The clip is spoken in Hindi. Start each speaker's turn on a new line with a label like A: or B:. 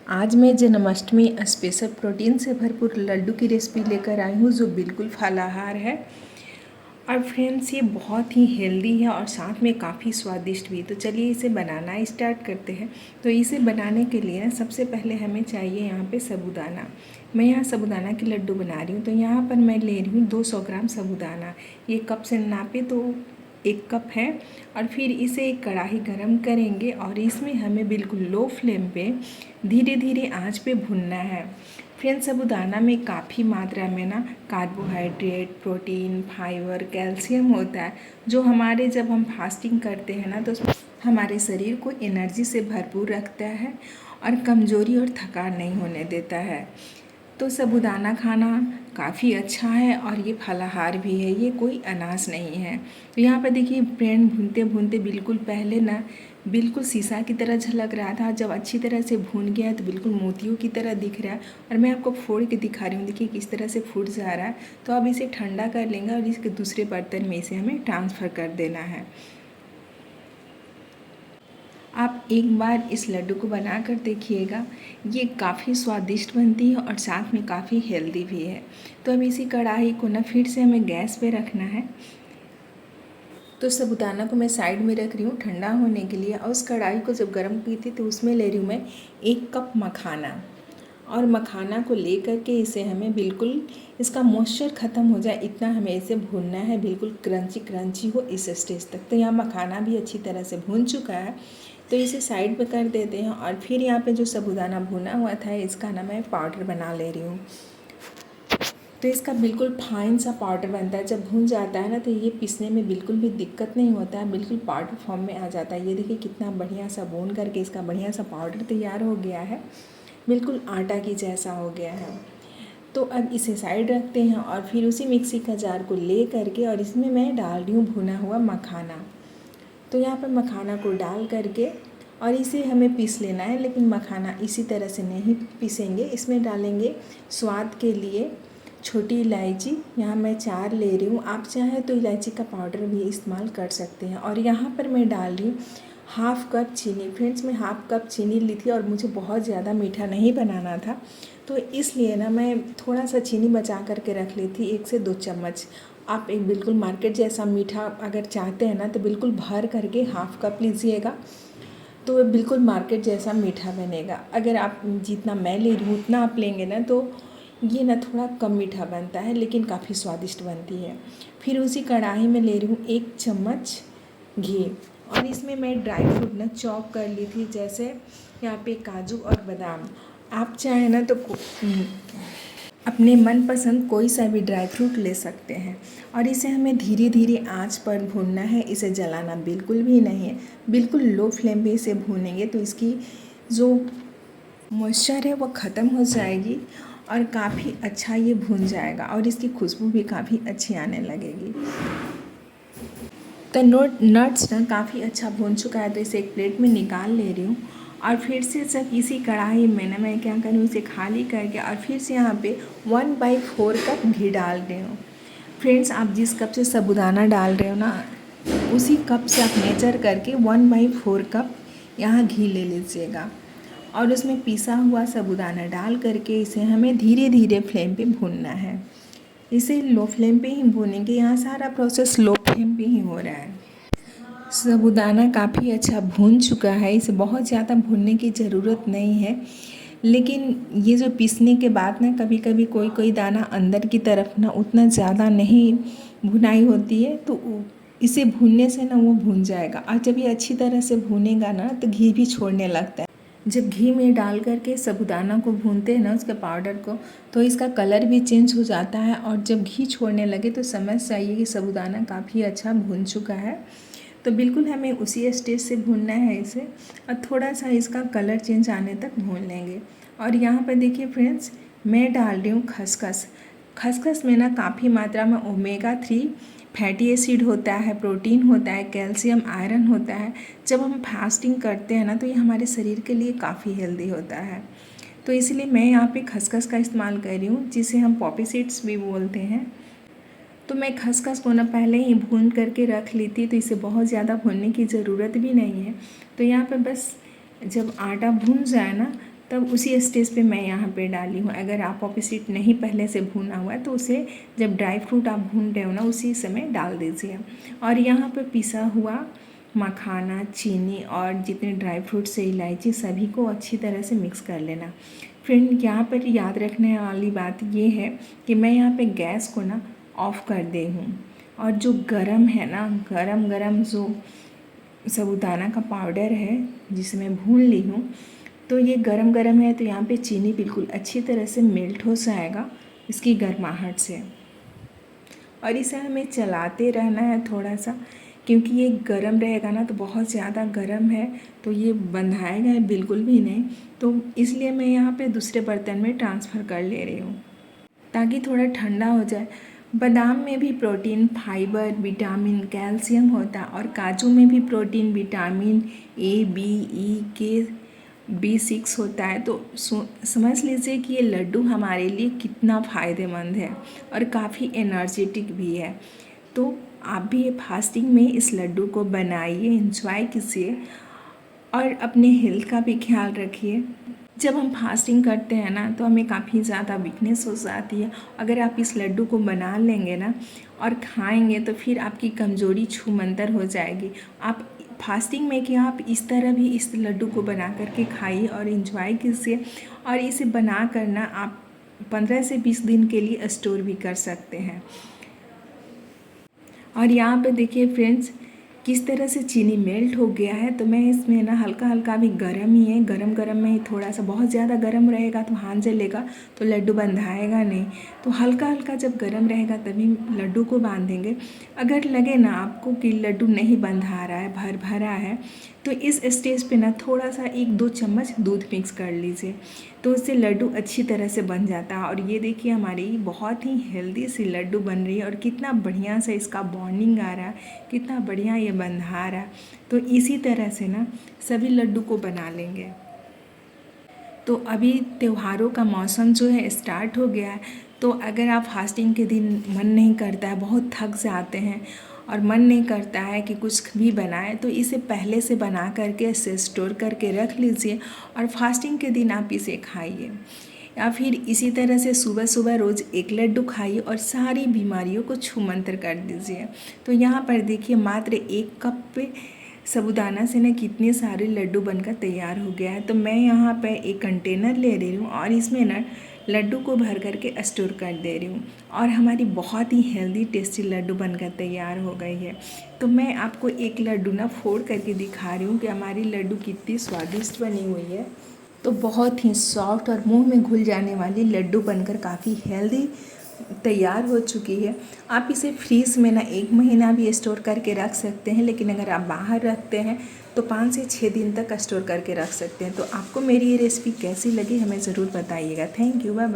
A: आज मैं जन्माष्टमी स्पेशल प्रोटीन से भरपूर लड्डू की रेसिपी लेकर आई हूँ जो बिल्कुल फलाहार है। और फ्रेंड्स ये बहुत ही हेल्दी है और साथ में काफ़ी स्वादिष्ट भी। तो चलिए इसे बनाना स्टार्ट करते हैं। तो इसे बनाने के लिए ना सबसे पहले हमें चाहिए यहाँ पे साबूदाना। मैं यहाँ साबूदाना के लड्डू बना रही हूँ। तो यहाँ पर मैं ले रही हूँ 200 ग्राम साबूदाना। ये कप से नापे तो 1 कप है। और फिर इसे एक कढ़ाई गरम करेंगे और इसमें हमें बिल्कुल लो फ्लेम पे धीरे धीरे आंच पे भुनना है। फ्रेंड्स साबूदाना में काफ़ी मात्रा में ना कार्बोहाइड्रेट, प्रोटीन, फाइबर, कैल्शियम होता है जो हमारे जब हम फास्टिंग करते हैं ना तो हमारे शरीर को एनर्जी से भरपूर रखता है और कमज़ोरी और थकान नहीं होने देता है। तो साबूदाना खाना काफ़ी अच्छा है और ये फलाहार भी है, ये कोई अनाज नहीं है। तो यहाँ पर देखिए फ्रेंड भूनते भूनते बिल्कुल पहले ना बिल्कुल शीशा की तरह झलक रहा था, जब अच्छी तरह से भून गया तो बिल्कुल मोतियों की तरह दिख रहा है। और मैं आपको फोड़ के दिखा रही हूँ, देखिए किस तरह से फूट जा रहा है। तो अब इसे ठंडा कर लेंगे और इसके दूसरे बर्तन में इसे हमें ट्रांसफ़र कर देना है। आप एक बार इस लड्डू को बना कर देखिएगा, ये काफ़ी स्वादिष्ट बनती है और साथ में काफ़ी हेल्दी भी है। तो अब इसी कढ़ाई को ना फिर से हमें गैस पे रखना है। तो साबूदाना को मैं साइड में रख रही हूँ ठंडा होने के लिए। और उस कढ़ाई को जब गर्म की थी तो उसमें ले रही हूँ मैं 1 कप मखाना। और मखाना को ले करके इसे हमें बिल्कुल इसका मॉइस्चर ख़त्म हो जाए इतना हमें इसे भूनना है, बिल्कुल क्रंची क्रंची हो इस स्टेज तक। तो यहाँ मखाना भी अच्छी तरह से भून चुका है, तो इसे साइड पे कर देते हैं। और फिर यहाँ पे जो साबूदाना भुना हुआ था इसका ना मैं पाउडर बना ले रही हूँ। तो इसका बिल्कुल फाइन सा पाउडर बनता है। जब भून जाता है ना तो ये पीसने में बिल्कुल भी दिक्कत नहीं होता है, बिल्कुल पाउडर फॉर्म में आ जाता है। ये देखिए कितना बढ़िया सा भून करके इसका बढ़िया सा पाउडर तैयार हो गया है, बिल्कुल आटा की जैसा हो गया है। तो अब इसे साइड रखते हैं और फिर उसी मिक्सी का जार को ले करके और इसमें मैं डाल रही हूँ भुना हुआ मखाना। तो यहाँ पर मखाना को डाल करके और इसे हमें पीस लेना है, लेकिन मखाना इसी तरह से नहीं पीसेंगे। इसमें डालेंगे स्वाद के लिए छोटी इलायची, यहाँ मैं 4 ले रही हूँ। आप चाहें तो इलायची का पाउडर भी इस्तेमाल कर सकते हैं। और यहाँ पर मैं डाल रही हूँ 1/2 कप चीनी। फ्रेंड्स मैं 1/2 कप चीनी ली थी और मुझे बहुत ज़्यादा मीठा नहीं बनाना था, तो इसलिए ना मैं थोड़ा सा चीनी बचा करके रख ली थी, 1 से 2 चम्मच। आप एक बिल्कुल मार्केट जैसा मीठा अगर चाहते हैं ना तो बिल्कुल भर करके 1/2 कप लीजिएगा, तो वह बिल्कुल मार्केट जैसा मीठा बनेगा। अगर आप जितना मैं ले रही हूँ उतना आप लेंगे ना तो ये ना थोड़ा कम मीठा बनता है, लेकिन काफ़ी स्वादिष्ट बनती है। फिर उसी कढ़ाई में ले रही हूँ 1 चम्मच घी। और इसमें मैं ड्राई फ्रूट ना चॉप कर ली थी, जैसे यहाँ पे काजू और बादाम। आप चाहें ना तो अपने मनपसंद कोई सा भी ड्राई फ्रूट ले सकते हैं। और इसे हमें धीरे धीरे आंच पर भूनना है, इसे जलाना बिल्कुल भी नहीं है। बिल्कुल लो फ्लेम पे इसे भूनेंगे तो इसकी जो मॉइस्चर है वो ख़त्म हो जाएगी और काफ़ी अच्छा ये भून जाएगा और इसकी खुशबू भी काफ़ी अच्छी आने लगेगी। तो नट्स ना काफ़ी अच्छा भून चुका है, तो इसे एक प्लेट में निकाल ले रही हूँ। और फिर से सब इसी कढ़ाई में ना मैं क्या करूँ, इसे खाली करके और फिर से यहाँ पे 1/4 कप घी डाल रही हूँ। फ्रेंड्स आप जिस कप से साबूदाना डाल रहे हो ना उसी कप से आप मेजर करके 1/4 कप यहाँ घी ले लीजिएगा। और उसमें पिसा हुआ साबूदाना डाल करके इसे हमें धीरे धीरे फ्लेम पे भूनना है। इसे लो फ्लेम पे ही भूनेंगे, यहाँ सारा प्रोसेस लो फ्लेम पे ही हो रहा है। साबूदाना काफ़ी अच्छा भून चुका है, इसे बहुत ज़्यादा भूनने की ज़रूरत नहीं है। लेकिन ये जो पीसने के बाद ना कभी कभी कोई कोई दाना अंदर की तरफ ना उतना ज़्यादा नहीं भुनाई होती है, तो इसे भूनने से ना वो भून जाएगा। और जब ये अच्छी तरह से भूनेगा ना तो घी भी छोड़ने लगता है। जब घी में डाल करके साबूदाना को भूनते हैं ना उसके पाउडर को, तो इसका कलर भी चेंज हो जाता है। और जब घी छोड़ने लगे तो समझ जाइए कि साबूदाना काफ़ी अच्छा भून चुका है। तो बिल्कुल हमें उसी स्टेज से भूनना है इसे, और थोड़ा सा इसका कलर चेंज आने तक भून लेंगे। और यहाँ पर देखिए फ्रेंड्स मैं डाल रही हूँ खसखस। खसखस में ना काफ़ी मात्रा में ओमेगा 3 फैटी एसिड होता है, प्रोटीन होता है, कैल्शियम, आयरन होता है। जब हम फास्टिंग करते हैं ना तो ये हमारे शरीर के लिए काफ़ी हेल्दी होता है। तो इसलिए मैं यहाँ पे खसखस का इस्तेमाल कर रही हूँ, जिसे हम पॉपी सीड्स भी बोलते हैं। तो मैं खसखस को ना पहले ही भून करके रख ली थी, तो इसे बहुत ज़्यादा भूनने की ज़रूरत भी नहीं है। तो यहाँ पे बस जब आटा भून जाए ना तब उसी स्टेज पे मैं यहाँ पे डाली हूँ। अगर आप ऑपोजिट नहीं पहले से भुना हुआ है तो उसे जब ड्राई फ्रूट आप भून रहे हो ना उसी समय डाल दीजिए। और यहाँ पे पिसा हुआ मखाना, चीनी और जितने ड्राई फ्रूट्स से इलायची सभी को अच्छी तरह से मिक्स कर लेना। फ्रेंड, यहाँ पर याद रखने वाली बात ये है कि मैं यहाँ पे गैस को ना ऑफ़ कर दे हूँ और जो गरम है ना, गरम गरम जो साबूदाना का पाउडर है जिसे मैं भून ली हूँ, तो ये गरम गरम है तो यहाँ पे चीनी बिल्कुल अच्छी तरह से मेल्ट हो जाएगा इसकी गर्माहट से। और इसे हमें चलाते रहना है थोड़ा सा, क्योंकि ये गरम रहेगा ना तो बहुत ज़्यादा गरम है तो ये बंधाएगा बिल्कुल भी नहीं। तो इसलिए मैं यहाँ पे दूसरे बर्तन में ट्रांसफ़र कर ले रही हूँ ताकि थोड़ा ठंडा हो जाए। बादाम में भी प्रोटीन, फाइबर, विटामिन, कैल्शियम होता है और काजू में भी प्रोटीन, विटामिन ए, बी, ई, के, B6 होता है। तो समझ लीजिए कि ये लड्डू हमारे लिए कितना फ़ायदेमंद है और काफ़ी एनर्जेटिक भी है। तो आप भी ये फास्टिंग में इस लड्डू को बनाइए, एंजॉय कीजिए और अपने हेल्थ का भी ख्याल रखिए। जब हम फास्टिंग करते हैं ना तो हमें काफ़ी ज़्यादा वीकनेस हो जाती है। अगर आप इस लड्डू को बना लेंगे ना और खाएंगे तो फिर आपकी कमज़ोरी छूमंतर हो जाएगी। आप फास्टिंग में कि आप इस तरह भी इस लड्डू को बना करके खाइए और एंजॉय कीजिए। और इसे बना कर ना आप 15 से 20 दिन के लिए स्टोर भी कर सकते हैं। और यहाँ पे देखिए फ्रेंड्स किस तरह से चीनी मेल्ट हो गया है। तो मैं इसमें ना हल्का हल्का अभी गरम ही है, गरम गरम में ही थोड़ा सा, बहुत ज़्यादा गरम रहेगा तो हाथ जलेगा तो लड्डू बंधाएगा नहीं। तो हल्का हल्का जब गरम रहेगा तभी लड्डू को बांधेंगे। अगर लगे ना आपको कि लड्डू नहीं बंधा रहा है, भर भरा है, तो इस स्टेज पे ना थोड़ा सा 1-2 चम्मच दूध मिक्स कर लीजिए तो उससे लड्डू अच्छी तरह से बन जाता है। और ये देखिए हमारी बहुत ही हेल्दी सी लड्डू बन रही है और कितना बढ़िया से इसका बॉन्डिंग आ रहा है, कितना बढ़िया ये बंधा रहा है। तो इसी तरह से ना सभी लड्डू को बना लेंगे। तो अभी त्योहारों का मौसम जो है स्टार्ट हो गया है। तो अगर आप फास्टिंग के दिन मन नहीं करता है, बहुत थक जाते हैं और मन नहीं करता है कि कुछ भी बनाए, तो इसे पहले से बना करके इसे स्टोर करके रख लीजिए और फास्टिंग के दिन आप इसे खाइए। या फिर इसी तरह से सुबह सुबह रोज़ एक लड्डू खाइए और सारी बीमारियों को छूमंतर कर दीजिए। तो यहाँ पर देखिए मात्र 1 कप पे साबूदाना से ना कितने सारे लड्डू बनकर तैयार हो गया है। तो मैं यहाँ पे एक कंटेनर ले रही हूँ और इसमें ना लड्डू को भर करके स्टोर कर दे रही हूँ और हमारी बहुत ही हेल्दी टेस्टी लड्डू बनकर तैयार हो गई है। तो मैं आपको एक लड्डू ना फोड़ करके दिखा रही हूँ कि हमारी लड्डू कितनी स्वादिष्ट बनी हुई है। तो बहुत ही सॉफ्ट और मुंह में घुल जाने वाली लड्डू बनकर काफ़ी हेल्दी तैयार हो चुकी है। आप इसे फ्रीज में ना 1 महीना भी स्टोर करके रख सकते हैं, लेकिन अगर आप बाहर रखते हैं तो 5 से 6 दिन तक स्टोर करके रख सकते हैं। तो आपको मेरी ये रेसिपी कैसी लगी हमें ज़रूर बताइएगा। Thank you, bye.